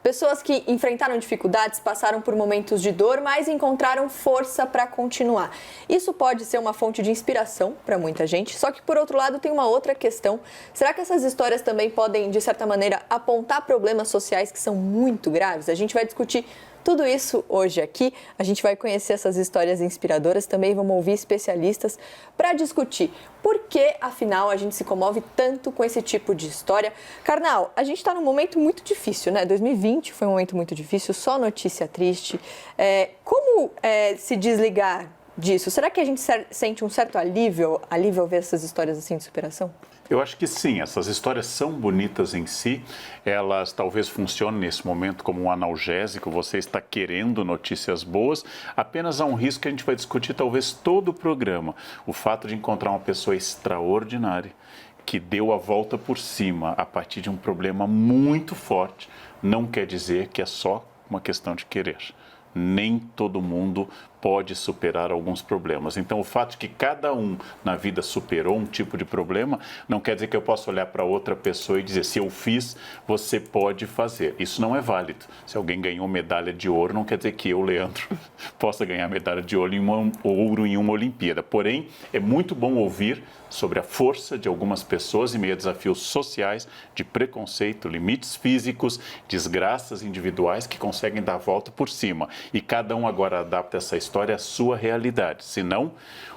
Pessoas que enfrentaram dificuldades, passaram por momentos de dor, mas encontraram força para continuar. Isso pode ser uma fonte de inspiração para muita gente, só que por outro lado tem uma outra questão. Será que essas histórias também podem, de certa maneira, apontar problemas sociais que são muito graves? A gente vai discutir tudo isso hoje aqui. A gente vai conhecer essas histórias inspiradoras, também vamos ouvir especialistas para discutir por que, afinal, a gente se comove tanto com esse tipo de história. Karnal, a gente está num momento muito difícil, né? 2020 foi um momento muito difícil, só notícia triste. Como se desligar disso? Será que a gente sente um certo alívio ao ver essas histórias assim de superação? Eu acho que sim, essas histórias são bonitas em si, elas talvez funcionem nesse momento como um analgésico, você está querendo notícias boas, apenas há um risco que a gente vai discutir talvez todo o programa, o fato de encontrar uma pessoa extraordinária, que deu a volta por cima a partir de um problema muito forte, não quer dizer que é só uma questão de querer. Nem todo mundo pode superar alguns problemas. Então, o fato de que cada um na vida superou um tipo de problema, não quer dizer que eu possa olhar para outra pessoa e dizer, se eu fiz, você pode fazer. Isso não é válido. Se alguém ganhou medalha de ouro, não quer dizer que eu, Leandro, possa ganhar medalha de ouro em uma Olimpíada. Porém, é muito bom ouvir sobre a força de algumas pessoas em meio a desafios sociais, de preconceito, limites físicos, desgraças individuais que conseguem dar a volta por cima. E cada um agora adapta essa história à sua realidade. Senão,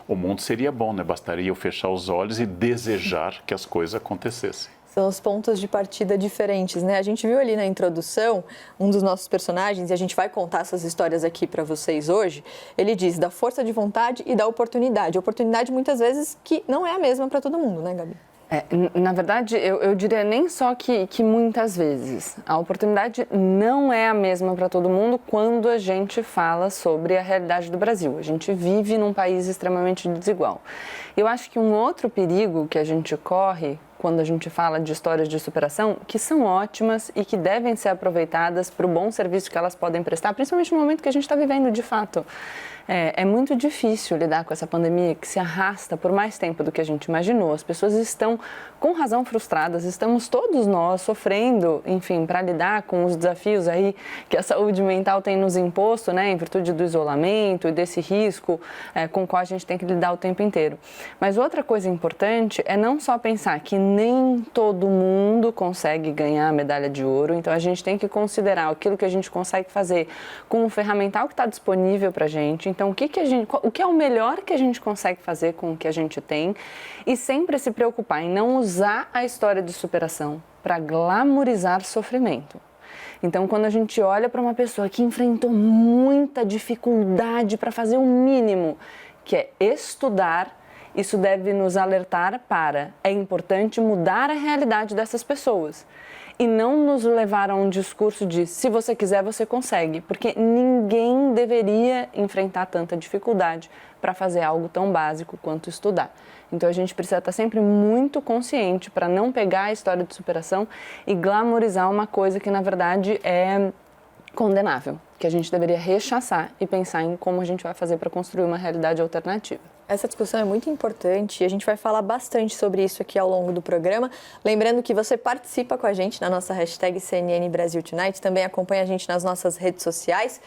o mundo seria bom, né? Bastaria eu fechar os olhos e desejar que as coisas acontecessem. São os pontos de partida diferentes, né? A gente viu ali na introdução um dos nossos personagens, e a gente vai contar essas histórias aqui para vocês hoje. Ele diz da força de vontade e da oportunidade. Oportunidade, muitas vezes, que não é a mesma para todo mundo, né, Gabi? Na verdade, eu diria nem só que muitas vezes. A oportunidade não é a mesma para todo mundo quando a gente fala sobre a realidade do Brasil. A gente vive num país extremamente desigual. Eu acho que um outro perigo que a gente corre quando a gente fala de histórias de superação, que são ótimas e que devem ser aproveitadas para o bom serviço que elas podem prestar, principalmente no momento que a gente está vivendo de fato. É muito difícil lidar com essa pandemia que se arrasta por mais tempo do que a gente imaginou. As pessoas estão, com razão, frustradas. Estamos todos nós sofrendo, enfim, para lidar com os desafios aí que a saúde mental tem nos imposto, né, em virtude do isolamento e desse risco com o qual a gente tem que lidar o tempo inteiro. Mas outra coisa importante é não só pensar que nem todo mundo consegue ganhar a medalha de ouro. Então, a gente tem que considerar aquilo que a gente consegue fazer com o ferramental que está disponível para a gente. Então, o que é o melhor que a gente consegue fazer com o que a gente tem e sempre se preocupar em não usar a história de superação para glamorizar sofrimento. Então, quando a gente olha para uma pessoa que enfrentou muita dificuldade para fazer o mínimo, que é estudar, isso deve nos alertar é importante mudar a realidade dessas pessoas. E não nos levar a um discurso de se você quiser, você consegue, porque ninguém deveria enfrentar tanta dificuldade para fazer algo tão básico quanto estudar. Então a gente precisa estar sempre muito consciente para não pegar a história de superação e glamorizar uma coisa que na verdade é condenável, que a gente deveria rechaçar e pensar em como a gente vai fazer para construir uma realidade alternativa. Essa discussão é muito importante e a gente vai falar bastante sobre isso aqui ao longo do programa. Lembrando que você participa com a gente na nossa hashtag CNN Brasil Tonight, também acompanha a gente nas nossas redes sociais.